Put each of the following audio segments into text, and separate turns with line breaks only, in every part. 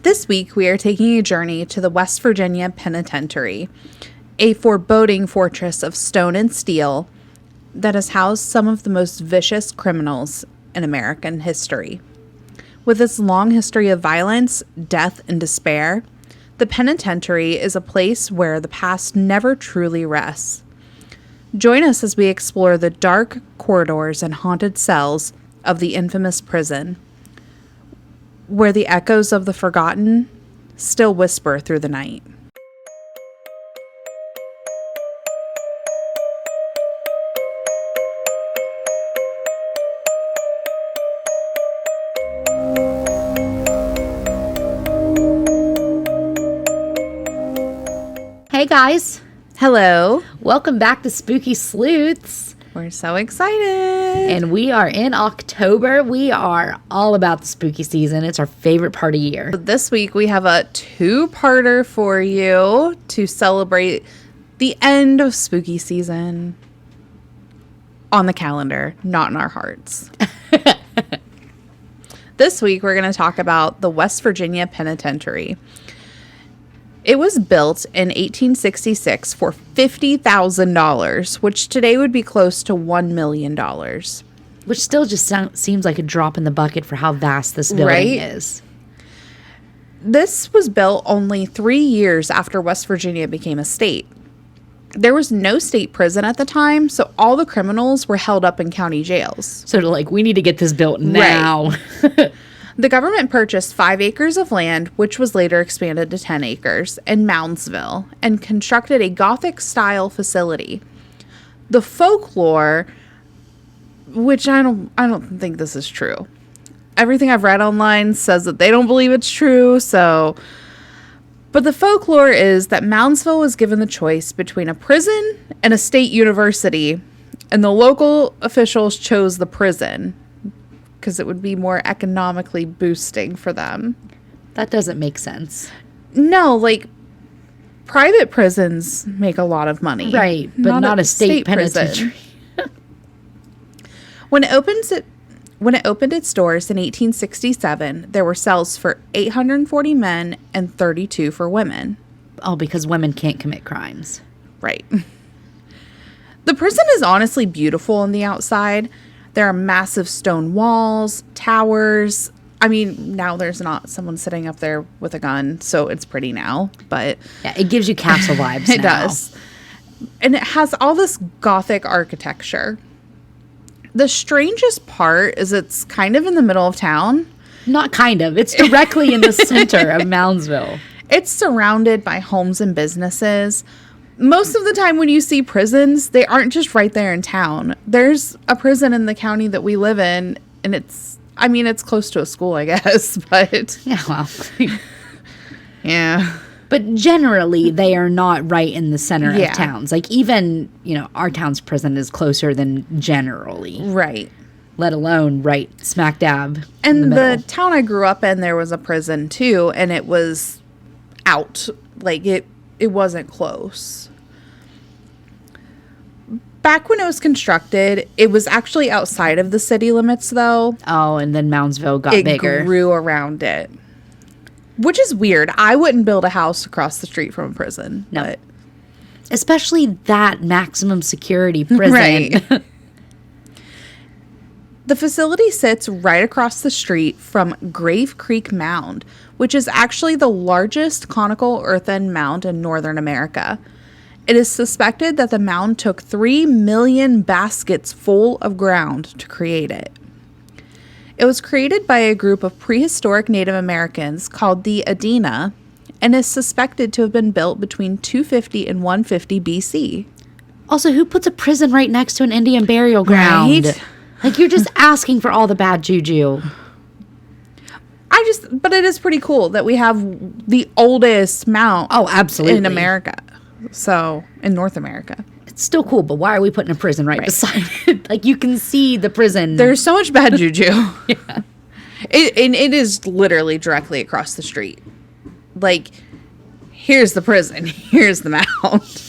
This week, we are taking a journey to the West Virginia Penitentiary, a foreboding fortress of stone and steel that has housed some of the most vicious criminals in American history. With its long history of violence, death, and despair, the penitentiary is a place where the past never truly rests. Join us as we explore the dark corridors and haunted cells of the infamous prison, where the echoes of the forgotten still whisper through the night.
Hey guys,
Hello.
welcome back to Spooky Sleuths.
We're so excited.
And we are in October. We are all about the spooky season. It's our favorite part of year.
This week we have a two-parter for you to celebrate the end of spooky season on the calendar, not in our hearts. This week we're going to talk about the West Virginia Penitentiary. It was built in 1866 for $50,000, which today would be close to $1 million.
Which still just seems like a drop in the bucket for how vast this building
Right?
is.
This was built only 3 years after West Virginia became a state. There was no state prison at the time, so all the criminals were held up in county jails.
So we need to get this built now.
The government purchased 5 acres of land, which was later expanded to 10 acres, in Moundsville, and constructed a Gothic-style facility. The folklore, which I don't think this is true. Everything I've read online says that they don't believe it's true, but the folklore is that Moundsville was given the choice between a prison and a state university, and the local officials chose the prison because it would be more economically boosting for them.
That doesn't make sense.
No, private prisons make a lot of money.
Right, but not a state penitentiary.
When it opened its doors in 1867, there were cells for 840 men and 32 for women.
Oh, because women can't commit crimes.
Right. The prison is honestly beautiful on the outside. There are massive stone walls, towers. I mean, now there's not someone sitting up there with a gun, so it's pretty now, but...
Yeah, it gives you castle vibes
It
now.
does. And it has all this Gothic architecture. The strangest part is it's kind of in the middle of town.
Not kind of. It's directly in the center of Moundsville.
It's surrounded by homes and businesses. Most of the time when you see prisons, they aren't just right there in town. There's a prison in the county that we live in, and it's close to a school, I guess, but...
Yeah, well...
yeah.
But generally, they are not right in the center
Yeah.
of towns. Even, our town's prison is closer than generally.
Right.
Let alone right smack dab in
And
the middle.
the town I grew up in, there was a prison, too, and it was out. It wasn't close. Back when it was constructed, it was actually outside of the city limits, though.
Oh, and then Moundsville got
It
bigger.
grew around it. Which is weird. I wouldn't build a house across the street from a prison.
No.
But
Especially that maximum security prison.
Right. The facility sits right across the street from Grave Creek Mound, which is actually the largest conical earthen mound in Northern America. It is suspected that the mound took 3 million baskets full of ground to create it. It was created by a group of prehistoric Native Americans called the Adena and is suspected to have been built between 250 and 150 BC.
Also, who puts a prison right next to an Indian burial ground?
Right?
You're just asking for all the bad juju.
But it is pretty cool that we have the oldest mound.
Oh, absolutely.
In America. So, in North America.
It's still cool, but why are we putting a prison right beside it? You can see the prison.
There's so much bad juju.
Yeah.
It is literally directly across the street. Here's the prison. Here's the mound.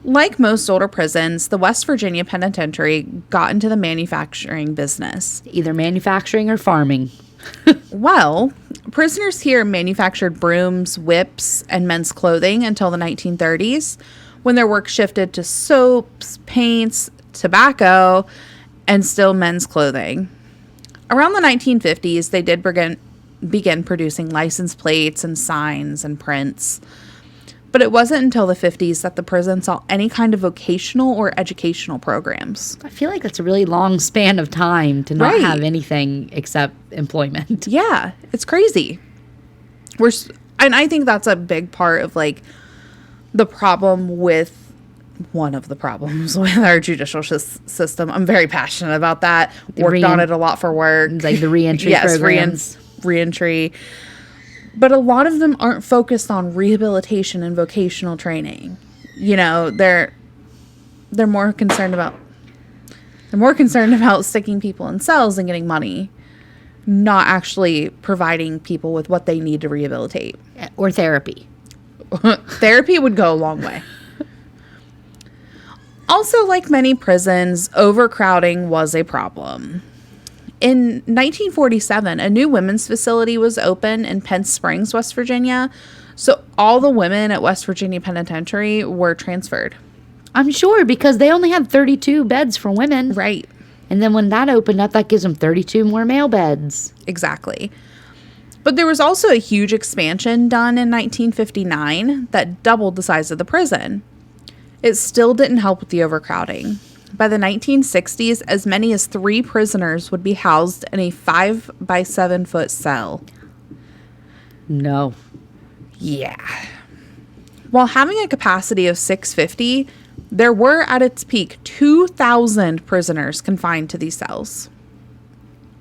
Like most older prisons, the West Virginia Penitentiary got into the manufacturing business.
Either manufacturing or farming.
Well, Prisoners here manufactured brooms, whips, and men's clothing until the 1930s, when their work shifted to soaps, paints, tobacco, and still men's clothing. Around the 1950s, they did begin producing license plates and signs and prints. But it wasn't until the 50s that the prison saw any kind of vocational or educational programs.
I feel like that's a really long span of time to not
Right.
have anything except employment.
Yeah, it's crazy. And I think that's a big part of like one of the problems with our judicial system. I'm very passionate about that. Worked on it a lot for work.
It's like the reentry programs.
Reentry. But a lot of them aren't focused on rehabilitation and vocational training. You know, they're more concerned about sticking people in cells and getting money, not actually providing people with what they need to rehabilitate.
Or therapy.
Therapy would go a long way. Also, like many prisons, overcrowding was a problem. In 1947, a new women's facility was open in Penn Springs, West Virginia. So all the women at West Virginia Penitentiary were transferred.
I'm sure, because they only had 32 beds for women.
Right.
And then when that opened up, that gives them 32 more male beds.
Exactly. But there was also a huge expansion done in 1959 that doubled the size of the prison. It still didn't help with the overcrowding. By the 1960s, as many as 3 prisoners would be housed in a 5 by 7 foot cell.
No.
Yeah. While having a capacity of 650, there were at its peak 2,000 prisoners confined to these cells.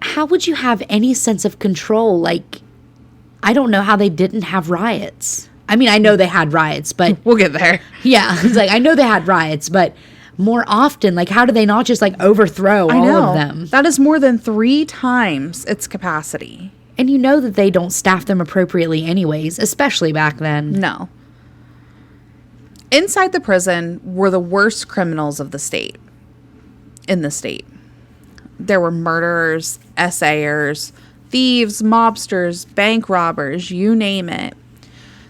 How would you have any sense of control? Like, I don't know how they didn't have riots. I mean, I know they had riots, but...
We'll get there.
Yeah, it's like, I know they had riots, but more often, like, how do they not just, like, overthrow all of them?
That is more than 3 times its capacity.
And you know that they don't staff them appropriately anyways, especially back then.
No. Inside the prison were the worst criminals of the state. In the state. There were murderers, essayers, thieves, mobsters, bank robbers, you name it.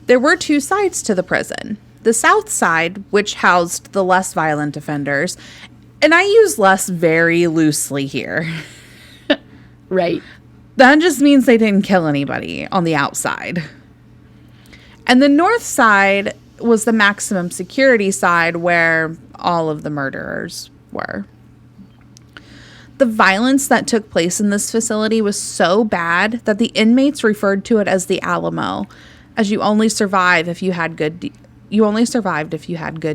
There were 2 sides to the prison. The south side, which housed the less violent offenders, and I use less very loosely here.
Right.
That just means they didn't kill anybody on the outside. And the north side was the maximum security side where all of the murderers were. The violence that took place in this facility was so bad that the inmates referred to it as the Alamo, as you only survived if you had good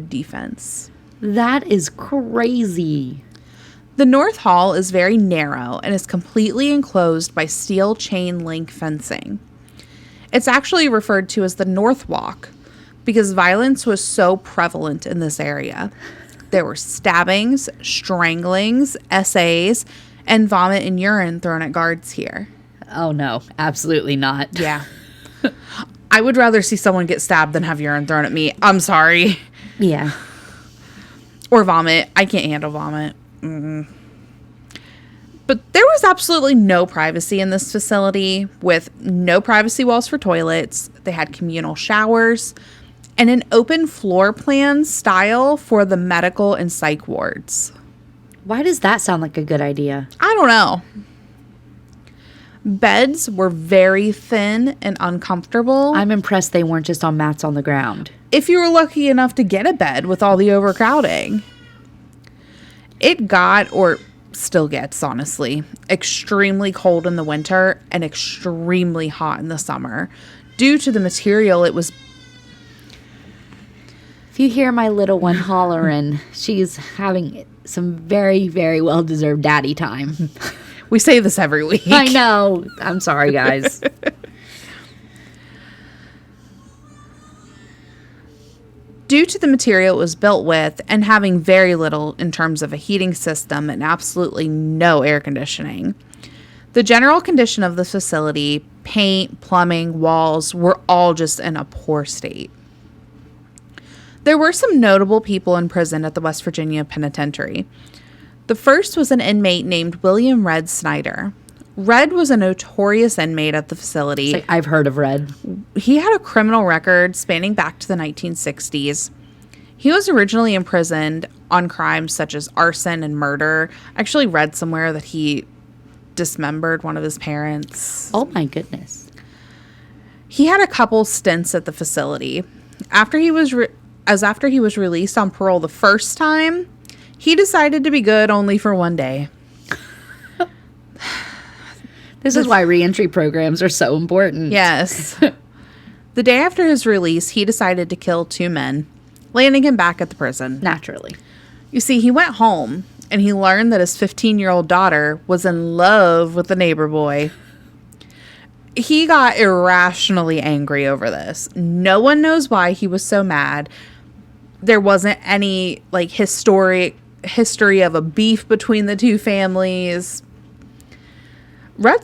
defense.
That is crazy.
The North Hall is very narrow and is completely enclosed by steel chain link fencing. It's actually referred to as the North Walk because violence was so prevalent in this area. There were stabbings, stranglings, essays, and vomit and urine thrown at guards here.
Oh, no, absolutely not.
Yeah. I would rather see someone get stabbed than have urine thrown at me. I'm sorry.
Yeah.
Or vomit. I can't handle vomit. But there was absolutely no privacy in this facility, with no privacy walls for toilets. They had communal showers and an open floor plan style for the medical and psych wards.
Why does that sound like a good idea?
I don't know. Beds were very thin and uncomfortable.
I'm impressed they weren't just on mats on the ground.
If you were lucky enough to get a bed with all the overcrowding. It got, or still gets, honestly, extremely cold in the winter and extremely hot in the summer due to the material it was.
If you hear my little one hollering, she's having some very, very well-deserved daddy time.
We say this every week.
I know. I'm sorry, guys.
Due to the material it was built with and having very little in terms of a heating system and absolutely no air conditioning, the general condition of the facility, paint, plumbing, walls, were all just in a poor state. There were some notable people in prison at the West Virginia Penitentiary. The first was an inmate named William Red Snyder. Red was a notorious inmate at the facility.
It's like, I've heard of Red.
He had a criminal record spanning back to the 1960s. He was originally imprisoned on crimes such as arson and murder. I actually read somewhere that he dismembered one of his parents.
Oh my goodness.
He had a couple stints at the facility. After he was released on parole the first time, he decided to be good only for one day.
This is why reentry programs are so important.
Yes. The day after his release, he decided to kill 2 men, landing him back at the prison.
Naturally.
You see, he went home and he learned that his 15-year-old daughter was in love with the neighbor boy. He got irrationally angry over this. No one knows why he was so mad. There wasn't any history of a beef between the 2 families. Red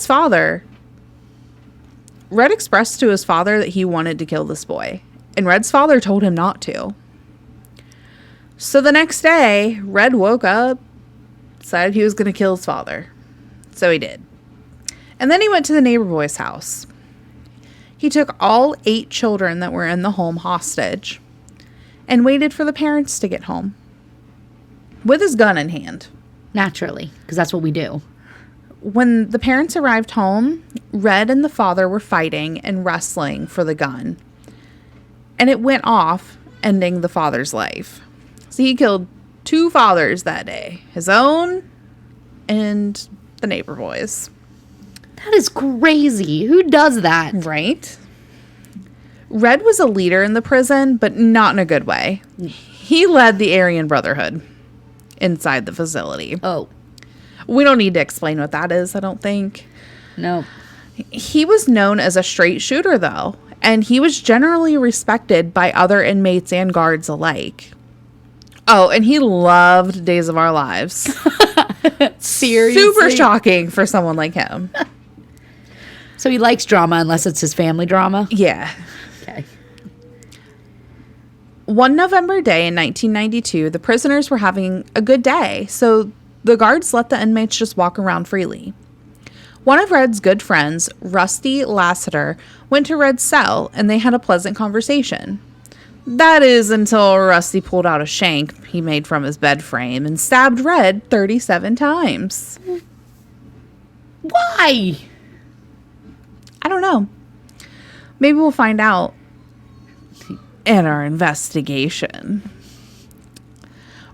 expressed to his father that he wanted to kill this boy, and Red's father told him not to. So the next day, Red woke up, decided he was going to kill his father. So he did. And then he went to the neighbor boy's house. He took all 8 children that were in the home hostage and waited for the parents to get home with his gun in hand.
Naturally, because that's what we do.
When the parents arrived home, Red and the father were fighting and wrestling for the gun. And it went off, ending the father's life. So he killed 2 fathers that day. His own and the neighbor boys.
That is crazy. Who does that?
Right? Red was a leader in the prison, but not in a good way. He led the Aryan Brotherhood inside the facility.
Oh.
We don't need to explain what that is, I don't think.
No.
He was known as a straight shooter, though, and he was generally respected by other inmates and guards alike. Oh, and he loved Days of Our Lives.
Seriously?
Super shocking for someone like him.
So he likes drama unless it's his family drama?
Yeah.
Okay.
One November day in 1992, the prisoners were having a good day, so the guards let the inmates just walk around freely. One of Red's good friends, Rusty Lassiter, went to Red's cell and they had a pleasant conversation. That is until Rusty pulled out a shank he made from his bed frame and stabbed Red 37 times.
Why?
I don't know. Maybe we'll find out in our investigation.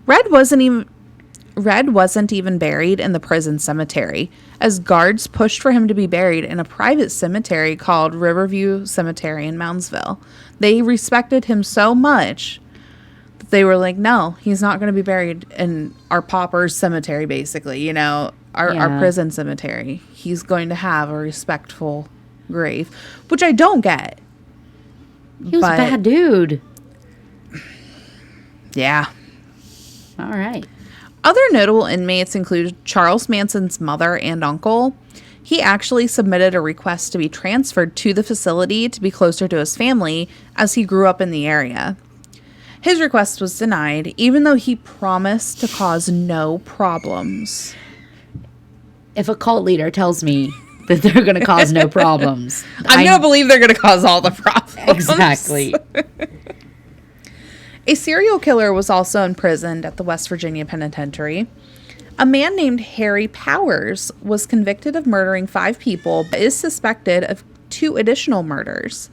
Red wasn't even buried in the prison cemetery, as guards pushed for him to be buried in a private cemetery called Riverview Cemetery in Moundsville. They respected him so much that they were like, no, he's not going to be buried in our pauper's cemetery, basically, our prison cemetery. He's going to have a respectful grave, which I don't get.
He was a bad dude.
Yeah.
All right.
Other notable inmates include Charles Manson's mother and uncle. He actually submitted a request to be transferred to the facility to be closer to his family as he grew up in the area. His request was denied, even though he promised to cause no problems.
If a cult leader tells me that they're going to cause no problems,
I'm going to believe they're going to cause all the problems.
Exactly.
A serial killer was also imprisoned at the West Virginia Penitentiary. A man named Harry Powers was convicted of murdering 5 people, but is suspected of 2 additional murders.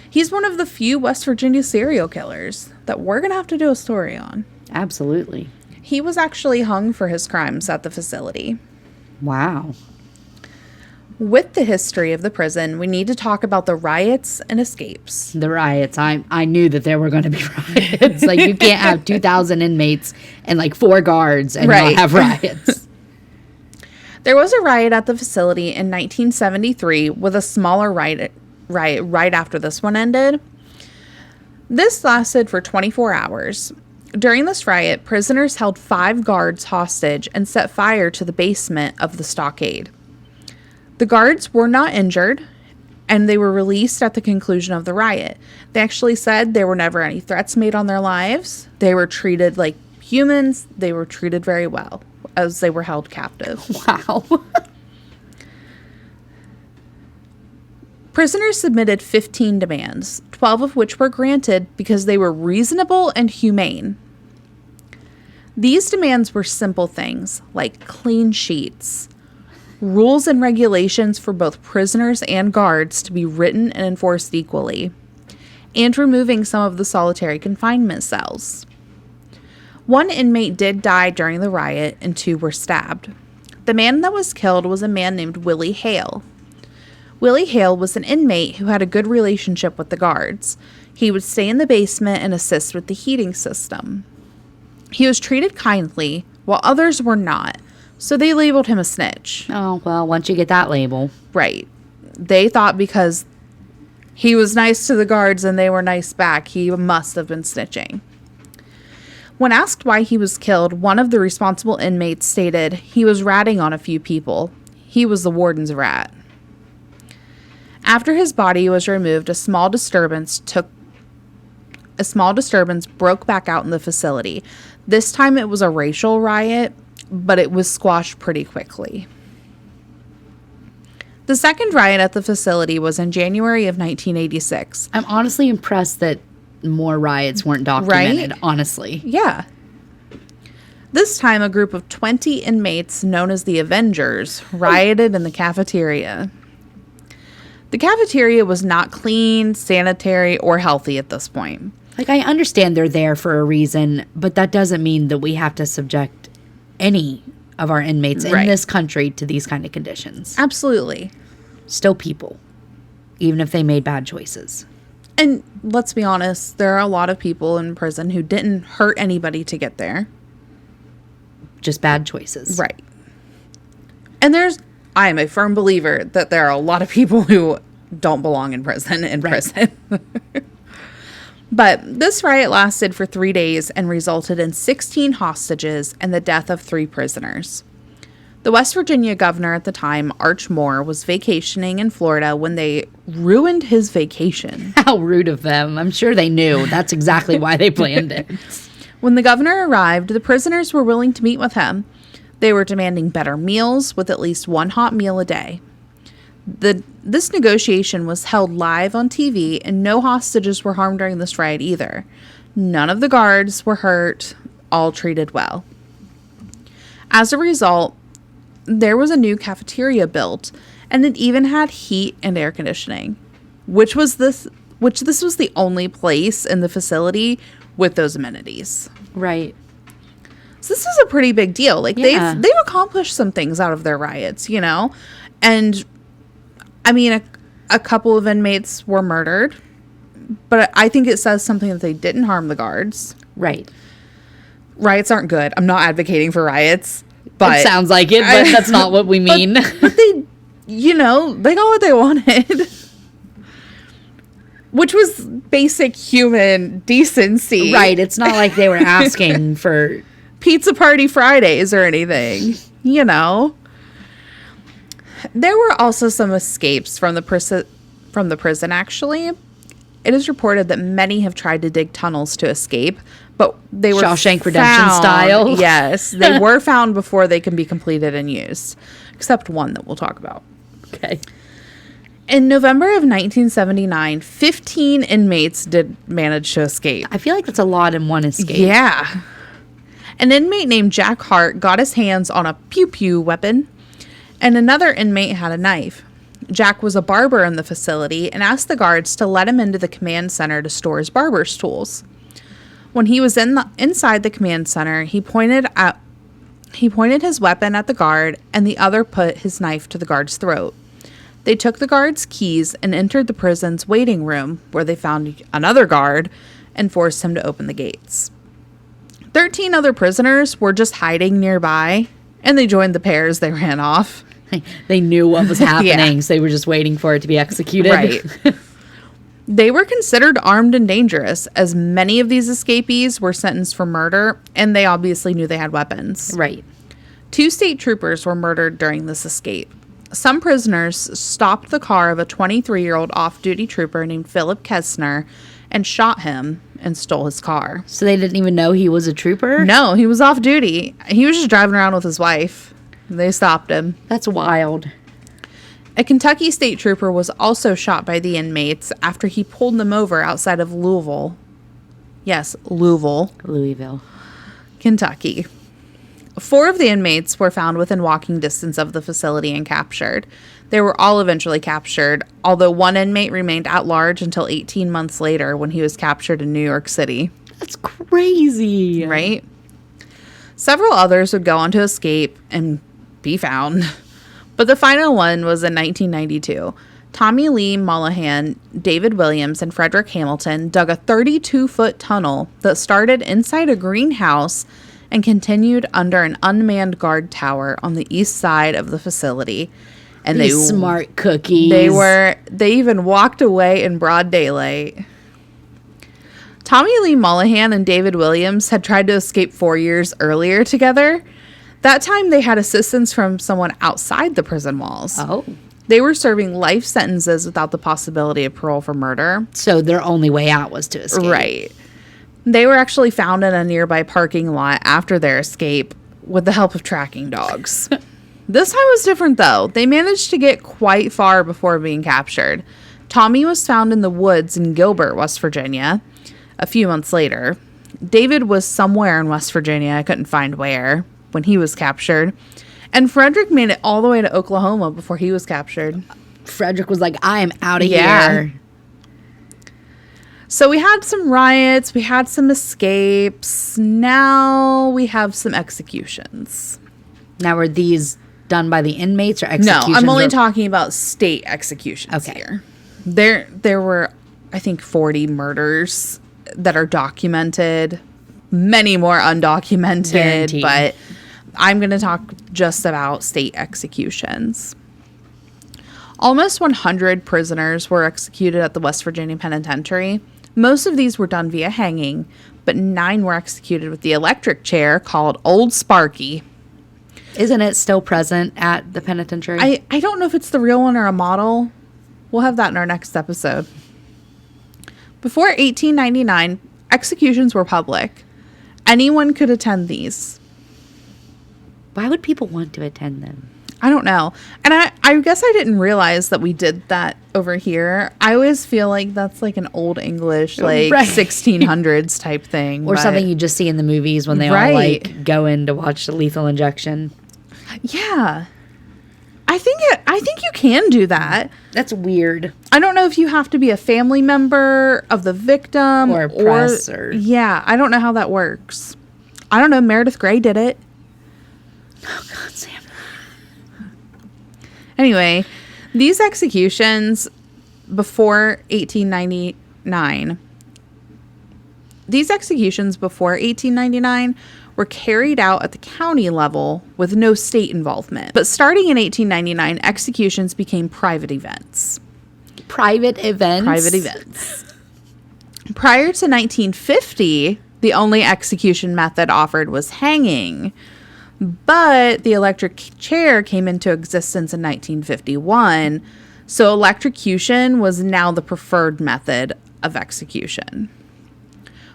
He's one of the few West Virginia serial killers that we're going to have to do a story on.
Absolutely.
He was actually hung for his crimes at the facility.
Wow.
With the history of the prison, we need to talk about the riots and escapes.
The riots. I knew that there were going to be riots. Like, you can't have 2,000 inmates and 4 guards and not have riots.
There was a riot at the facility in 1973 with a smaller riot right after this one ended. This lasted for 24 hours. During this riot, prisoners held 5 guards hostage and set fire to the basement of the stockade. The guards were not injured, and they were released at the conclusion of the riot. They actually said there were never any threats made on their lives. They were treated like humans. They were treated very well as they were held captive.
Wow.
Prisoners submitted 15 demands, 12 of which were granted because they were reasonable and humane. These demands were simple things like clean sheets, rules and regulations for both prisoners and guards to be written and enforced equally, and removing some of the solitary confinement cells. One inmate did die during the riot and 2 were stabbed. The man that was killed was a man named Willie Hale. Willie Hale was an inmate who had a good relationship with the guards. He would stay in the basement and assist with the heating system. He was treated kindly, while others were not, so they labeled him a snitch.
Oh, well, once you get that label.
Right. They thought because he was nice to the guards and they were nice back, he must have been snitching. When asked why he was killed, one of the responsible inmates stated he was ratting on a few people. He was the warden's rat. After his body was removed, a small disturbance broke back out in the facility. This time it was a racial riot, but it was squashed pretty quickly. The second riot at the facility was in January of 1986.
I'm honestly impressed that more riots weren't documented,
right?
Honestly.
Yeah. This time, a group of 20 inmates known as the Avengers rioted in the cafeteria. The cafeteria was not clean, sanitary, or healthy at this point.
Like, I understand they're there for a reason, but that doesn't mean that we have to subject any of our inmates in this country to these kind of conditions.
Absolutely.
Still people, even if they made bad choices.
And let's be honest, there are a lot of people in prison who didn't hurt anybody to get there.
Just bad choices.
Right. And I am a firm believer that there are a lot of people who don't belong in prison prison. But this riot lasted for 3 days and resulted in 16 hostages and the death of 3 prisoners. The West Virginia governor at the time, Arch Moore, was vacationing in Florida when they ruined his vacation.
How rude of them. I'm sure they knew. That's exactly why they planned it.
When the governor arrived, the prisoners were willing to meet with him. They were demanding better meals with at least 1 hot meal a day. This negotiation was held live on TV, and no hostages were harmed during this riot either. None of the guards were hurt, all treated well. As a result, there was a new cafeteria built, and it even had heat and air conditioning, which this was the only place in the facility with those amenities.
Right.
So this is a pretty big deal. Like,
yeah.
they've accomplished some things out of their riots, you know? And, I mean, a couple of inmates were murdered, but I think it says something that they didn't harm the guards.
Right.
Riots aren't good. I'm not advocating for riots, but...
It sounds like it, but that's not what we mean.
But they, you know, they got what they wanted. Which was basic human decency.
Right. It's not like they were asking for...
Pizza Party Fridays or anything, you know. There were also some escapes from the prison, actually. It is reported that many have tried to dig tunnels to escape, but they were
Shawshank Redemption style.
Yes, they were found before they can be completed and used, except one that we'll talk about.
Okay.
In November of 1979, 15 inmates did manage to escape.
I feel like that's a lot in one escape.
Yeah. An inmate named Jack Hart got his hands on a pew-pew weapon, and another inmate had a knife. Jack was a barber in the facility and asked the guards to let him into the command center to store his barber's tools. When he was inside the command center, he pointed his weapon at the guard, and the other put his knife to the guard's throat. They took the guard's keys and entered the prison's waiting room, where they found another guard and forced him to open the gates. 13 other prisoners were just hiding nearby, and they joined the pair as they ran off.
They knew what was happening,
Yeah.
so they were just waiting for it to be executed.
Right. They were considered armed and dangerous, as many of these escapees were sentenced for murder, and they obviously knew they had weapons.
Right.
2 state troopers were murdered during this escape. Some prisoners stopped the car of a 23-year-old off-duty trooper named Philip Kessner and shot him and stole his car.
So they didn't even know he was a trooper?
No, he was off duty. He was just driving around with his wife. They stopped him.
That's wild.
A Kentucky state trooper was also shot by the inmates after he pulled them over outside of Louisville. Yes,
Louisville,
Kentucky. 4 of the inmates were found within walking distance of the facility and captured. They were all eventually captured, although one inmate remained at large until 18 months later when he was captured in New York City.
That's crazy.
Right? Several others would go on to escape and be found. But the final one was in 1992. Tommy Lee Mollahan, David Williams, and Frederick Hamilton dug a 32-foot tunnel that started inside a greenhouse and continued under an unmanned guard tower on the east side of the facility. And
These smart cookies.
They even walked away in broad daylight. Tommy Lee Mollahan and David Williams had tried to escape 4 years earlier together. That time they had assistance from someone outside the prison walls.
Oh.
They were serving life sentences without the possibility of parole for murder.
So their only way out was to escape.
Right. They were actually found in a nearby parking lot after their escape with the help of tracking dogs. This time was different, though. They managed to get quite far before being captured. Tommy was found in the woods in Gilbert, West Virginia, a few months later. David was somewhere in West Virginia, I couldn't find where, when he was captured. And Frederick made it all the way to Oklahoma before he was captured.
Frederick was like, I am out of here.
So we had some riots, we had some escapes. Now we have some executions.
Now, were these done by the inmates or executions?
No, I'm only talking about state executions here. There were, I think, 40 murders that are documented. Many more undocumented.
Guaranteed.
But I'm going to talk just about state executions. Almost 100 prisoners were executed at the West Virginia Penitentiary. Most of these were done via hanging, but 9 were executed with the electric chair called Old Sparky.
Isn't it still present at the penitentiary?
I don't know if it's the real one or a model. We'll have that in our next episode. Before 1899, executions were public. Anyone could attend these.
Why would people want to attend them?
I don't know. And I guess I didn't realize that we did that over here. I always feel like that's like an old English, like 1600s type thing.
Or something you just see in the movies when they all like go in to watch the Lethal Injection.
Yeah. I think you can do that.
That's weird.
I don't know if you have to be a family member of the victim
or press or
yeah, I don't know how that works. I don't know. Meredith Grey did it.
Oh God, Sam.
Anyway, these executions before 1899 were carried out at the county level with no state involvement. But starting in 1899, executions became private events.
Private events?
Private events. Prior to 1950, the only execution method offered was hanging. But the electric chair came into existence in 1951, so electrocution was now the preferred method of execution.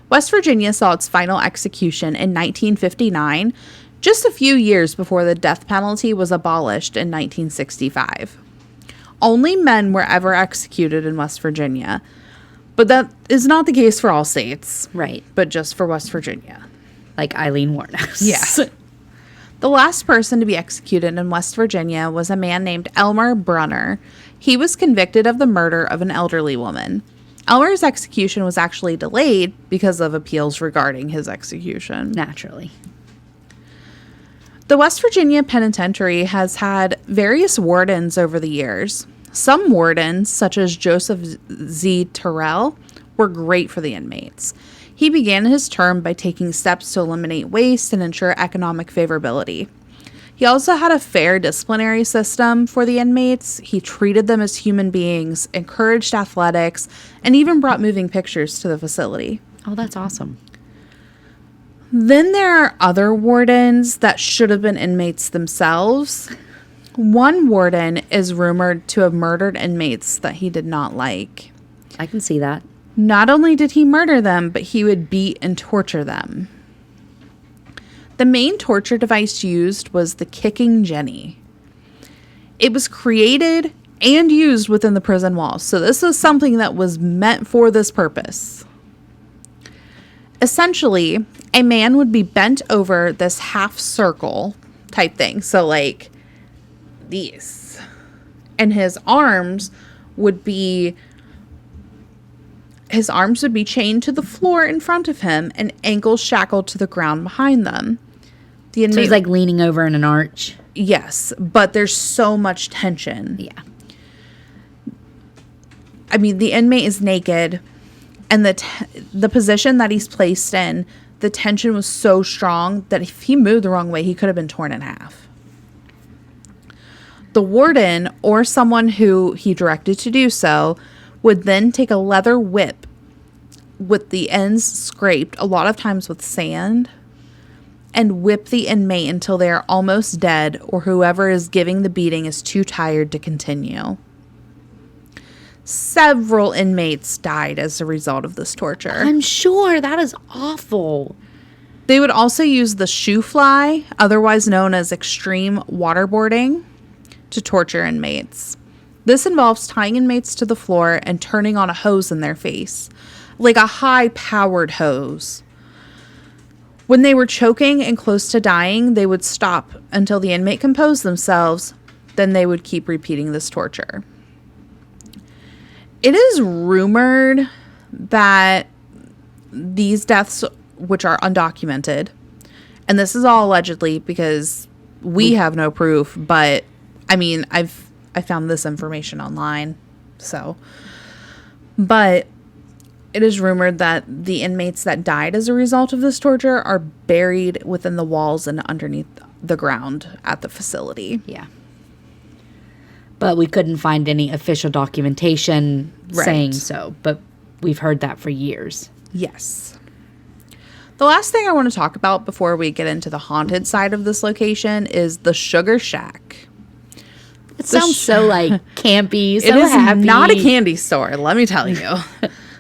West Virginia saw its final execution in 1959, just a few years before the death penalty was abolished in 1965. Only men were ever executed in West Virginia, but that is not the case for all states.
Right.
But just for West Virginia.
Like Eileen Wuornos.
Yes. The last person to be executed in West Virginia was a man named Elmer Brunner. He was convicted of the murder of an elderly woman. Elmer's execution was actually delayed because of appeals regarding his execution.
Naturally.
The West Virginia Penitentiary has had various wardens over the years. Some wardens, such as Joseph Z. Terrell, were great for the inmates. He began his term by taking steps to eliminate waste and ensure economic favorability. He also had a fair disciplinary system for the inmates. He treated them as human beings, encouraged athletics, and even brought moving pictures to the facility.
Oh, that's awesome.
Then there are other wardens that should have been inmates themselves. One warden is rumored to have murdered inmates that he did not like.
I can see that.
Not only did he murder them, but he would beat and torture them. The main torture device used was the kicking Jenny. It was created and used within the prison walls. So this was something that was meant for this purpose. Essentially, a man would be bent over this half circle type thing. So like these. And his arms would be chained to the floor in front of him and ankles shackled to the ground behind them. The inmate,
so he's like leaning over in an arch.
Yes, but there's so much tension.
Yeah.
I mean, the inmate is naked, and the position that he's placed in, the tension was so strong that if he moved the wrong way, he could have been torn in half. The warden, or someone who he directed to do so, would then take a leather whip with the ends scraped, a lot of times with sand, and whip the inmate until they are almost dead, or whoever is giving the beating is too tired to continue. Several inmates died as a result of this torture.
I'm sure. That is awful.
They would also use the shoe fly, otherwise known as extreme waterboarding, to torture inmates. This involves tying inmates to the floor and turning on a hose in their face, like a high-powered hose. When they were choking and close to dying, they would stop until the inmate composed themselves. Then they would keep repeating this torture. It is rumored that these deaths, which are undocumented, and this is all allegedly because we have no proof, but I mean, I found this information online, but it is rumored that the inmates that died as a result of this torture are buried within the walls and underneath the ground at the facility.
Yeah. But we couldn't find any official documentation saying so. But we've heard that for years.
Yes. The last thing I want to talk about before we get into the haunted side of this location is the Sugar Shack.
It sounds so like campy, so
it is
happy.
Not a candy store, let me tell you.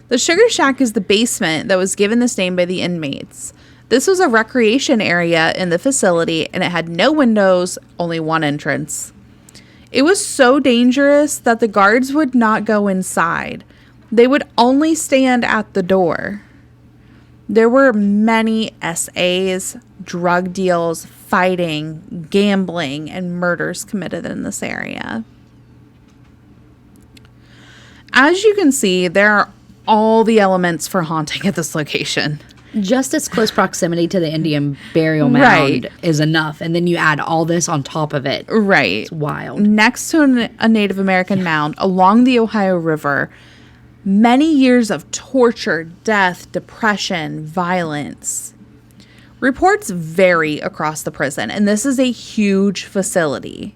The Sugar Shack is the basement that was given this name by the inmates. This was a recreation area in the facility, and it had no windows, only one entrance. It was so dangerous that the guards would not go inside. They would only stand at the door. There were many SAs, drug deals, fighting, gambling, and murders committed in this area. As you can see, there are all the elements for haunting at this location.
Just its close proximity to the Indian burial mound is enough. And then you add all this on top of it.
Right.
It's wild.
Next to a Native American mound along the Ohio River, many years of torture, death, depression, violence. Reports vary across the prison, and this is a huge facility.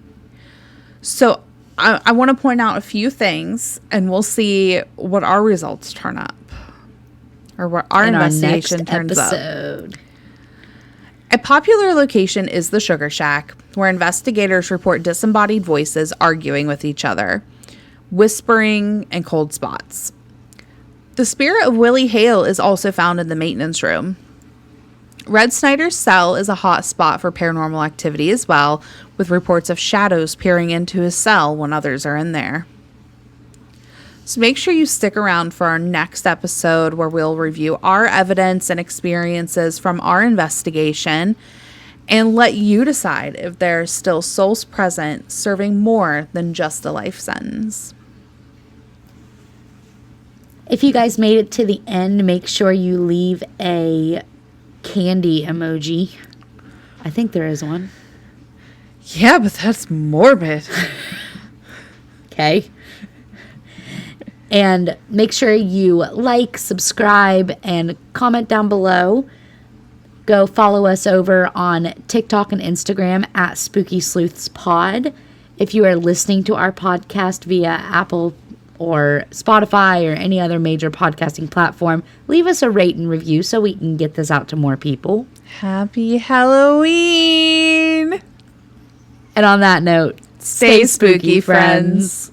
So I want to point out a few things, and we'll see what our results turn up. Or what our investigation turns up. A popular location is the Sugar Shack, where investigators report disembodied voices arguing with each other, whispering, and cold spots. The spirit of Willie Hale is also found in the maintenance room. Red Snyder's cell is a hot spot for paranormal activity as well, with reports of shadows peering into his cell when others are in there. So make sure you stick around for our next episode where we'll review our evidence and experiences from our investigation and let you decide if there are still souls present serving more than just a life sentence.
If you guys made it to the end, make sure you leave a candy emoji. I think there is one.
Yeah, but that's morbid.
Okay. And make sure you like, subscribe, and comment down below. Go follow us over on TikTok and Instagram at Spooky Sleuths Pod. If you are listening to our podcast via Apple or Spotify or any other major podcasting platform, leave us a rate and review so we can get this out to more people.
Happy Halloween!
And on that note,
stay spooky, friends.